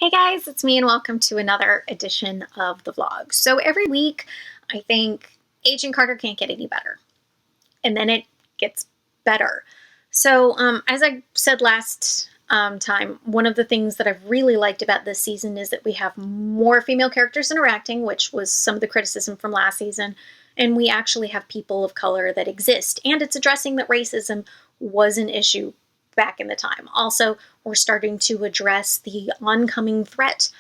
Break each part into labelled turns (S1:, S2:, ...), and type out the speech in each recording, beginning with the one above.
S1: Hey guys, it's me and welcome to another edition of the vlog. So every week I think Agent Carter can't get any better. And then it gets better. So as I said last time, one of the things that I've really liked about this season is that we have more female characters interacting, which was some of the criticism from last season. And we actually have people of color that exist. And it's addressing that racism was an issue back in the time. Also, we're starting to address the oncoming threat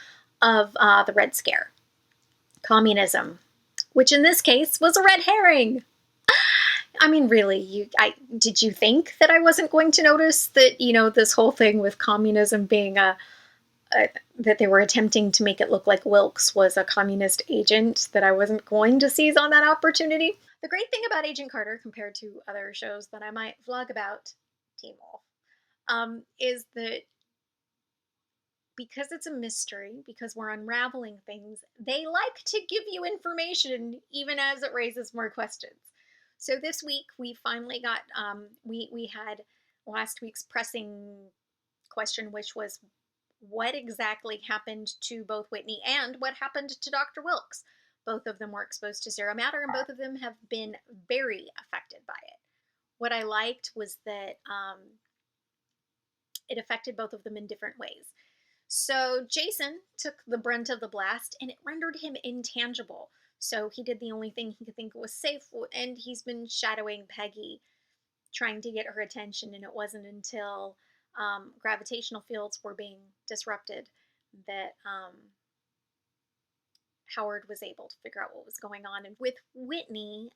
S1: of the Red Scare, communism, which in this case was a red herring. I mean, really, did you think that I wasn't going to notice that, this whole thing with communism being that they were attempting to make it look like Wilkes was a communist agent, that I wasn't going to seize on that opportunity? The great thing about Agent Carter compared to other shows that I might vlog about, Teen Wolf, is that because it's a mystery, because we're unraveling things, they like to give you information even as it raises more questions. So this week we finally got we had last week's pressing question, which was what exactly happened to both Whitney and what happened to Dr. Wilkes. Both of them were exposed to zero matter, and both of them have been very affected by it. What I liked was that it affected both of them in different ways. So Jason took the brunt of the blast, and it rendered him intangible. So he did the only thing he could think was safe, and he's been shadowing Peggy, trying to get her attention, and it wasn't until gravitational fields were being disrupted that Howard was able to figure out what was going on. And with Whitney,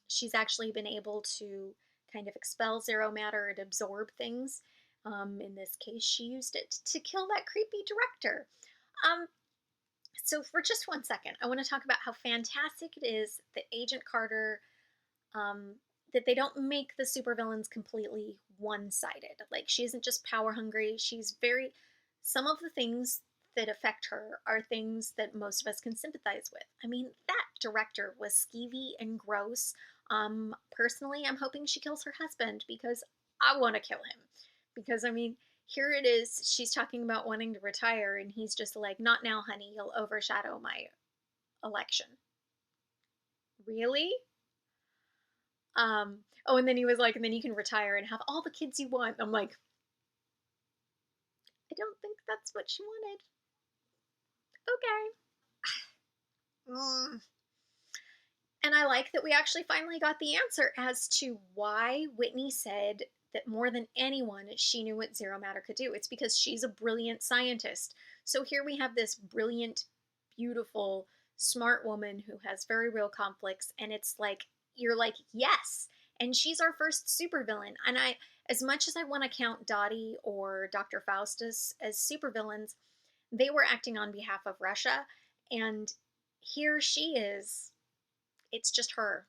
S1: she's actually been able to kind of expel zero matter and absorb things. In this case, she used it to kill that creepy director. So for just 1 second, I want to talk about how fantastic it is that Agent Carter, that they don't make the supervillains completely one-sided. Like, she isn't just power hungry. Some of the things that affect her are things that most of us can sympathize with. I mean, that director was skeevy and gross. Personally, I'm hoping she kills her husband because I want to kill him. Because, I mean, here it is, she's talking about wanting to retire, and he's just like, not now, honey, you'll overshadow my election. Really? Oh, and then he was like, and then you can retire and have all the kids you want. I'm like, I don't think that's what she wanted. Okay. And I like that we actually finally got the answer as to why Whitney said that more than anyone, she knew what zero matter could do. It's because she's a brilliant scientist. So here we have this brilliant, beautiful, smart woman who has very real conflicts, and it's like, you're like, yes. And she's our first supervillain. And as much as I want to count Dottie or Dr. Faustus as supervillains, they were acting on behalf of Russia. And here she is, it's just her.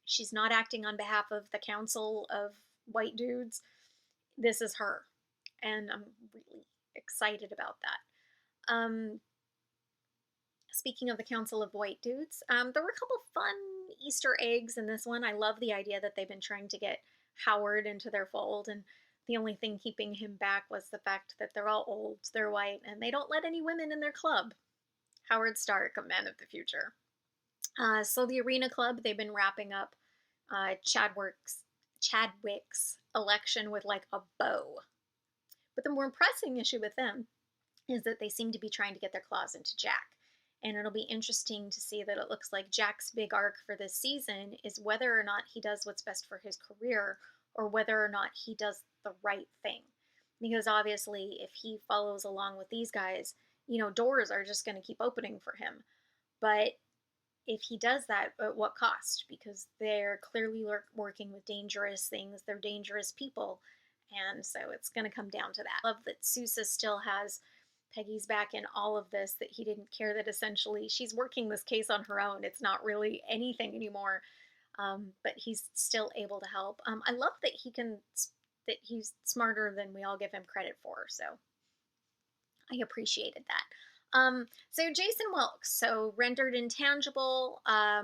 S1: She's not acting on behalf of the council of white dudes. This is her. And I'm really excited about that. Speaking of the council of white dudes, there were a couple fun Easter eggs in this one. I love the idea that they've been trying to get Howard into their fold, and the only thing keeping him back was the fact that they're all old, they're white, and they don't let any women in their club. Howard Stark, a man of the future. So the Arena Club, they've been wrapping up Chadwick's election with like a bow. But the more pressing issue with them is that they seem to be trying to get their claws into Jack. And it'll be interesting to see that it looks like Jack's big arc for this season is whether or not he does what's best for his career or whether or not he does the right thing. Because obviously, if he follows along with these guys, doors are just going to keep opening for him. But if he does that, at what cost? Because they're clearly working with dangerous things, they're dangerous people, and so it's going to come down to that. I love that Sousa still has Peggy's back in all of this, that he didn't care that essentially she's working this case on her own. It's not really anything anymore, but he's still able to help. I love that that he's smarter than we all give him credit for, so I appreciated that. So Jason Wilkes, so rendered intangible. I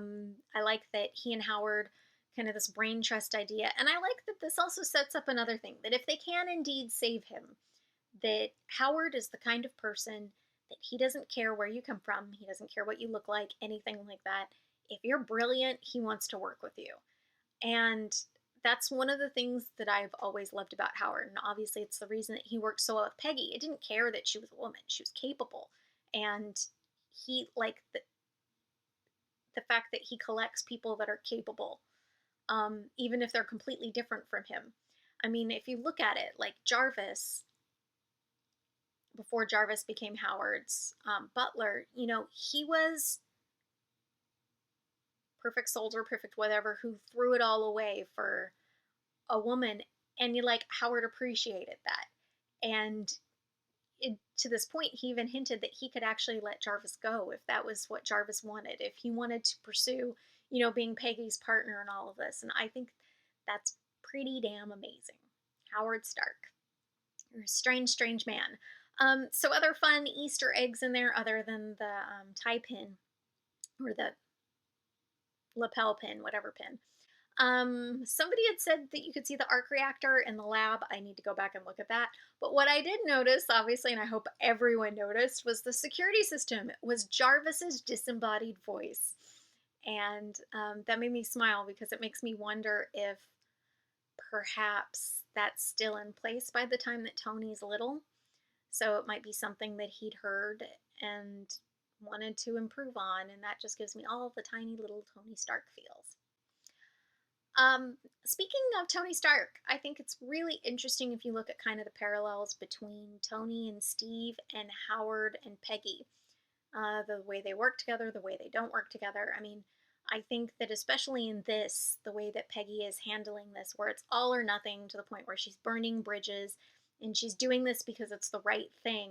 S1: like that he and Howard, kind of this brain trust idea. And I like that this also sets up another thing, that if they can indeed save him, that Howard is the kind of person that he doesn't care where you come from, he doesn't care what you look like, anything like that. If you're brilliant, he wants to work with you. And that's one of the things that I've always loved about Howard. And obviously, it's the reason that he worked so well with Peggy. It didn't care that she was a woman, she was capable. And he, like, the fact that he collects people that are capable, even if they're completely different from him. I mean, if you look at it, like Jarvis, before Jarvis became Howard's butler, you know, he was perfect soldier, perfect whatever, who threw it all away for a woman. And you like, Howard appreciated that. And to this point, he even hinted that he could actually let Jarvis go if that was what Jarvis wanted, if he wanted to pursue, you know, being Peggy's partner and all of this. And I think that's pretty damn amazing. Howard Stark. You're a strange, strange man. So other fun Easter eggs in there other than the tie pin or the lapel pin, whatever pin. Somebody had said that you could see the arc reactor in the lab. I need to go back and look at that. But what I did notice, obviously, and I hope everyone noticed, was the security system. It was Jarvis's disembodied voice. And that made me smile because it makes me wonder if perhaps that's still in place by the time that Tony's little. So it might be something that he'd heard and wanted to improve on. And that just gives me all the tiny little Tony Stark feels. Speaking of Tony Stark, I think it's really interesting if you look at kind of the parallels between Tony and Steve and Howard and Peggy. The way they work together, the way they don't work together. I mean, I think that especially in this, the way that Peggy is handling this, where it's all or nothing to the point where she's burning bridges and she's doing this because it's the right thing.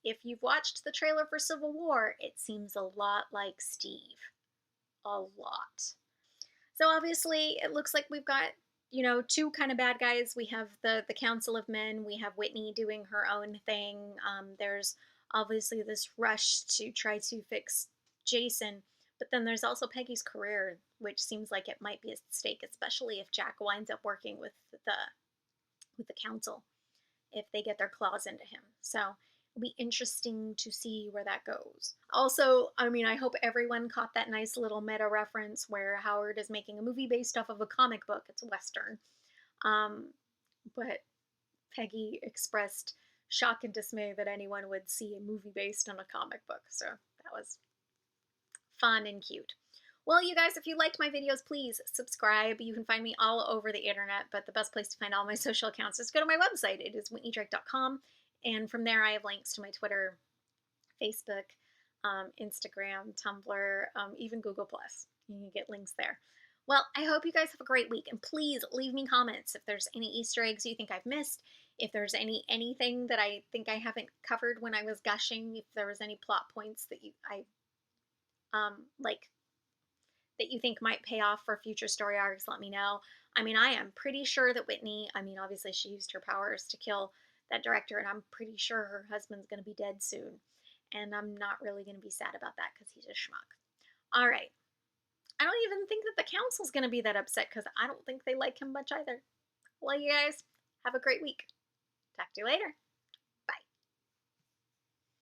S1: If you've watched the trailer for Civil War, it seems a lot like Steve. A lot. So obviously, it looks like we've got, you know, two kind of bad guys. We have the Council of Men. We have Whitney doing her own thing. There's obviously this rush to try to fix Jason. But then there's also Peggy's career, which seems like it might be at stake, especially if Jack winds up working with the council, if they get their claws into him. So it'll be interesting to see where that goes. Also, I mean, I hope everyone caught that nice little meta reference where Howard is making a movie based off of a comic book. It's a Western. But Peggy expressed shock and dismay that anyone would see a movie based on a comic book. So that was fun and cute. Well, you guys, if you liked my videos, please subscribe. You can find me all over the internet, but the best place to find all my social accounts is go to my website. It is whitneydrake.com. And from there, I have links to my Twitter, Facebook, Instagram, Tumblr, even Google+. You can get links there. Well, I hope you guys have a great week. And please leave me comments if there's any Easter eggs you think I've missed, if there's anything that I think I haven't covered when I was gushing, if there was any plot points that that you think might pay off for future story arcs, let me know. I mean, I am pretty sure that Whitney, I mean, obviously she used her powers to kill that director, and I'm pretty sure her husband's going to be dead soon. And I'm not really going to be sad about that because he's a schmuck. All right. I don't even think that the council's going to be that upset because I don't think they like him much either. Well, you guys, have a great week. Talk to you later.